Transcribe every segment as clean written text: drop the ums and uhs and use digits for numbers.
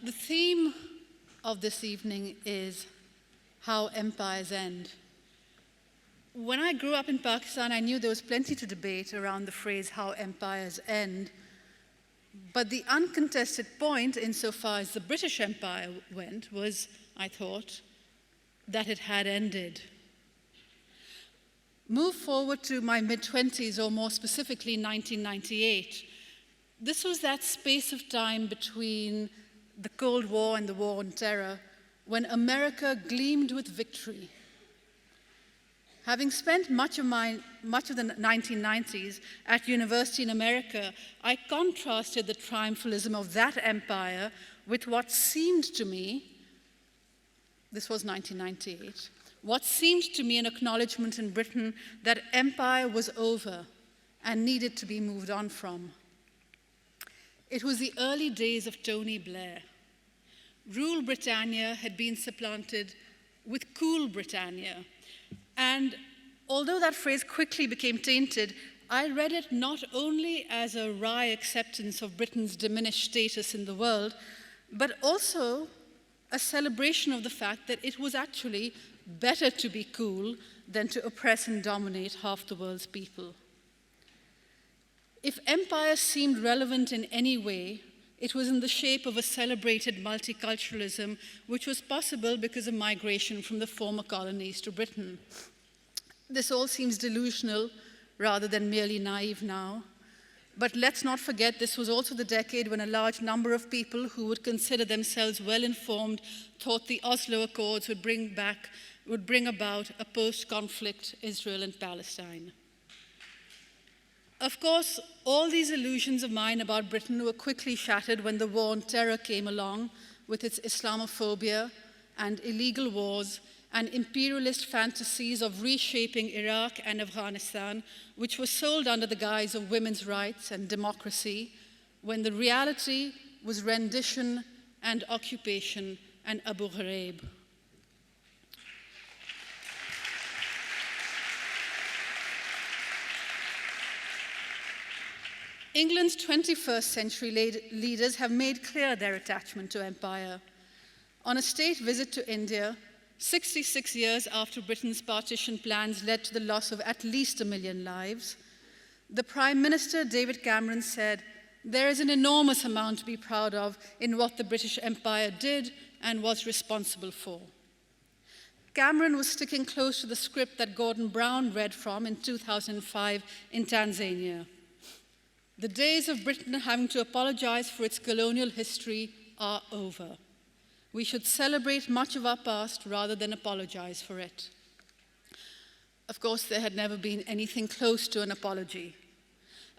The theme of this evening is how empires end. When I grew up in Pakistan, I knew there was plenty to debate around the phrase how empires end. But the uncontested point, insofar as the British Empire went, was, I thought, that it had ended. Move forward to my mid-20s, or more specifically 1998. This was that space of time between the Cold War and the War on Terror, when America gleamed with victory. Having spent much of the 1990s at university in America, I contrasted the triumphalism of that empire with what seemed to me, this was 1998, what seemed to me an acknowledgement in Britain that empire was over and needed to be moved on from. It was the early days of Tony Blair. Rule Britannia had been supplanted with Cool Britannia. And although that phrase quickly became tainted, I read it not only as a wry acceptance of Britain's diminished status in the world, but also a celebration of the fact that it was actually better to be cool than to oppress and dominate half the world's people. If empire seemed relevant in any way, it was in the shape of a celebrated multiculturalism, which was possible because of migration from the former colonies to Britain. This all seems delusional rather than merely naive now. But let's not forget this was also the decade when a large number of people who would consider themselves well-informed thought the Oslo Accords would bring about a post-conflict Israel and Palestine. Of course, all these illusions of mine about Britain were quickly shattered when the War on Terror came along with its Islamophobia and illegal wars and imperialist fantasies of reshaping Iraq and Afghanistan, which were sold under the guise of women's rights and democracy, when the reality was rendition and occupation and Abu Ghraib. England's 21st century leaders have made clear their attachment to empire. On a state visit to India, 66 years after Britain's partition plans led to the loss of at least 1 million lives, the Prime Minister, David Cameron, said, "There is an enormous amount to be proud of in what the British Empire did and was responsible for." Cameron was sticking close to the script that Gordon Brown read from in 2005 in Tanzania. The days of Britain having to apologize for its colonial history are over. We should celebrate much of our past rather than apologize for it. Of course, there had never been anything close to an apology.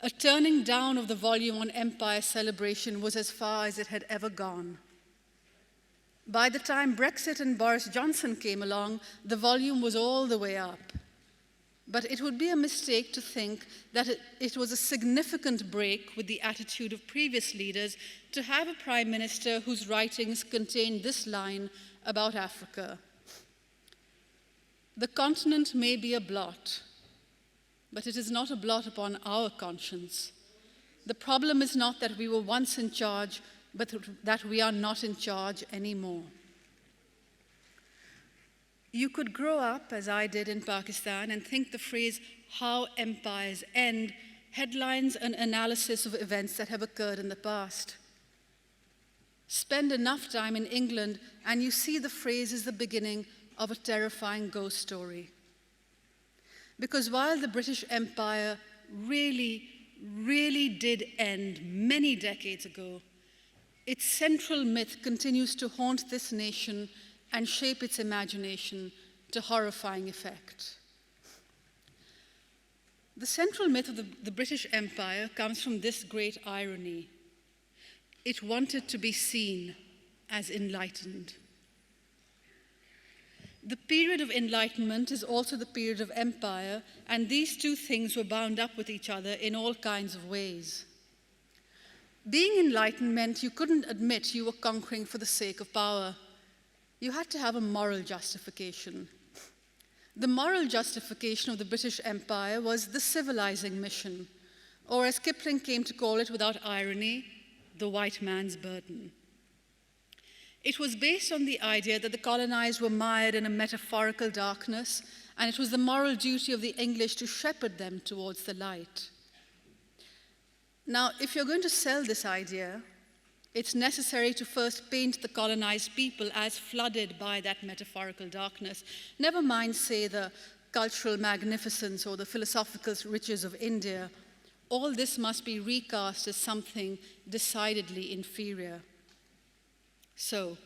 A turning down of the volume on empire celebration was as far as it had ever gone. By the time Brexit and Boris Johnson came along, the volume was all the way up. But it would be a mistake to think that it was a significant break with the attitude of previous leaders to have a prime minister whose writings contained this line about Africa: "The continent may be a blot, but it is not a blot upon our conscience. The problem is not that we were once in charge, but that we are not in charge anymore." You could grow up, as I did in Pakistan, and think the phrase, "how empires end," headlines an analysis of events that have occurred in the past. Spend enough time in England, and you see the phrase is the beginning of a terrifying ghost story. Because while the British Empire really did end many decades ago, its central myth continues to haunt this nation and shape its imagination to horrifying effect. The central myth of the British Empire comes from this great irony. It wanted to be seen as enlightened. The period of enlightenment is also the period of empire, and these two things were bound up with each other in all kinds of ways. Being enlightened meant you couldn't admit you were conquering for the sake of power. You had to have a moral justification. The moral justification of the British Empire was the civilizing mission, or as Kipling came to call it without irony, the white man's burden. It was based on the idea that the colonized were mired in a metaphorical darkness, and it was the moral duty of the English to shepherd them towards the light. Now, if you're going to sell this idea, it's necessary to first paint the colonized people as flooded by that metaphorical darkness. Never mind, say, the cultural magnificence or the philosophical riches of India. All this must be recast as something decidedly inferior. So,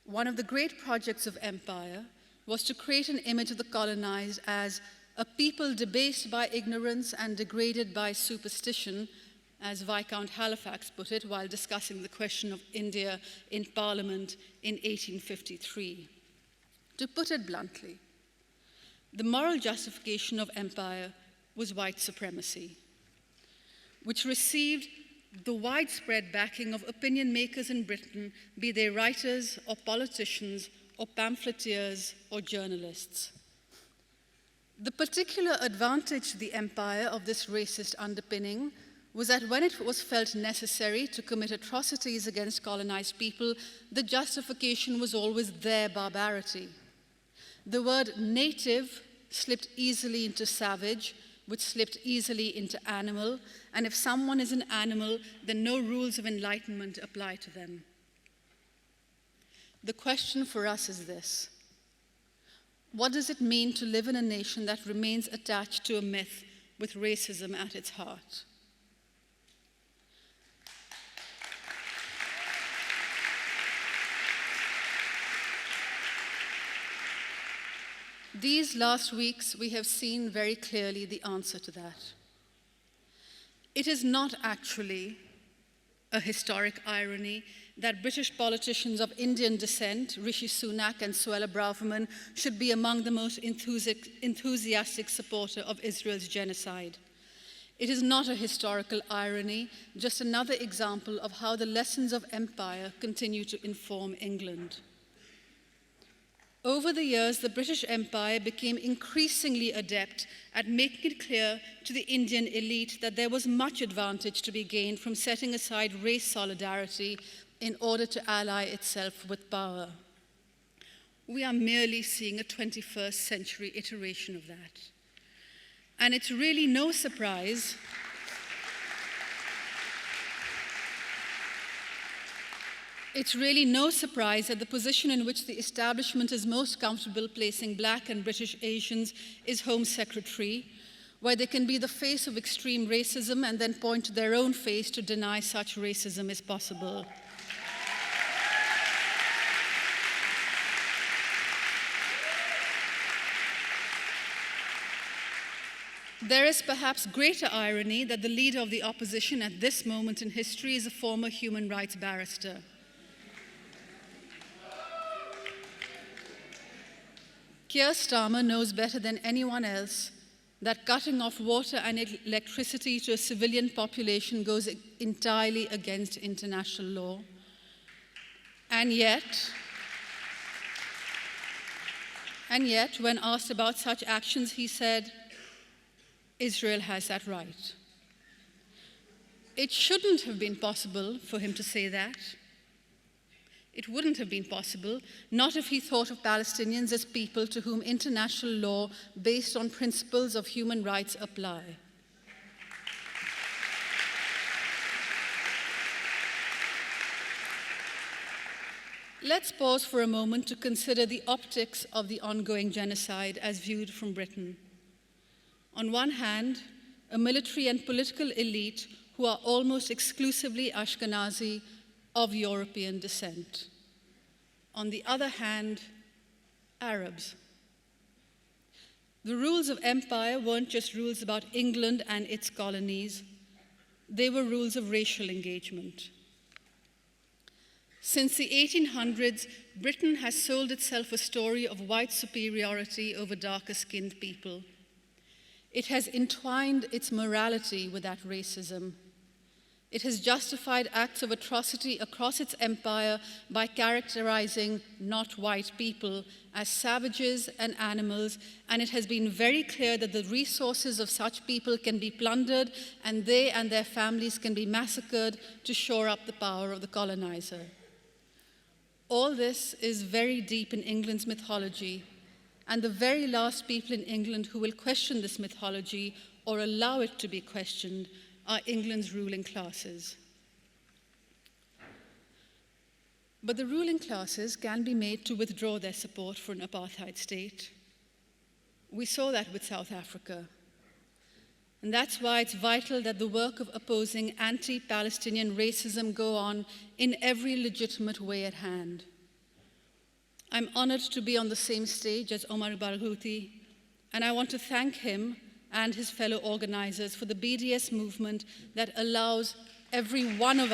one of the great projects of empire was to create an image of the colonized as a people debased by ignorance and degraded by superstition, as Viscount Halifax put it while discussing the question of India in Parliament in 1853. To put it bluntly, the moral justification of empire was white supremacy, which received the widespread backing of opinion makers in Britain, be they writers or politicians or pamphleteers or journalists. The particular advantage to the empire of this racist underpinning was that when it was felt necessary to commit atrocities against colonized people, the justification was always their barbarity. The word native slipped easily into savage, which slipped easily into animal, and if someone is an animal, then no rules of enlightenment apply to them. The question for us is this: what does it mean to live in a nation that remains attached to a myth with racism at its heart? These last weeks, we have seen very clearly the answer to that. It is not actually a historic irony that British politicians of Indian descent, Rishi Sunak and Suella Braverman, should be among the most enthusiastic supporters of Israel's genocide. It is not a historical irony, just another example of how the lessons of empire continue to inform England. Over the years, the British Empire became increasingly adept at making it clear to the Indian elite that there was much advantage to be gained from setting aside race solidarity in order to ally itself with power. We are merely seeing a 21st century iteration of that. And it's really no surprise that the position in which the establishment is most comfortable placing Black and British Asians is Home Secretary, where they can be the face of extreme racism and then point to their own face to deny such racism is possible. There is perhaps greater irony that the leader of the opposition at this moment in history is a former human rights barrister. Keir Starmer knows better than anyone else that cutting off water and electricity to a civilian population goes entirely against international law. And yet, when asked about such actions, he said, Israel has that right. It shouldn't have been possible for him to say that. It wouldn't have been possible, not if he thought of Palestinians as people to whom international law based on principles of human rights apply. Let's pause for a moment to consider the optics of the ongoing genocide as viewed from Britain. On one hand, a military and political elite who are almost exclusively Ashkenazi of European descent. On the other hand, Arabs. The rules of empire weren't just rules about England and its colonies, they were rules of racial engagement. Since the 1800s, Britain has sold itself a story of white superiority over darker-skinned people. It has entwined its morality with that racism. It has justified acts of atrocity across its empire by characterizing not white people as savages and animals, and it has been very clear that the resources of such people can be plundered and they and their families can be massacred to shore up the power of the colonizer. All this is very deep in England's mythology, and the very last people in England who will question this mythology or allow it to be questioned are England's ruling classes. But the ruling classes can be made to withdraw their support for an apartheid state. We saw that with South Africa. And that's why it's vital that the work of opposing anti-Palestinian racism go on in every legitimate way at hand. I'm honored to be on the same stage as Omar Barghouti, and I want to thank him and his fellow organizers for the BDS movement that allows every one of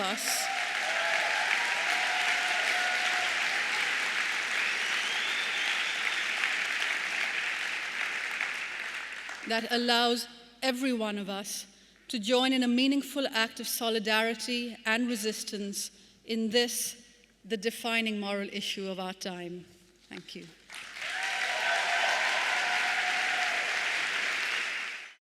us to join in a meaningful act of solidarity and resistance in this, the defining moral issue of our time. Thank you.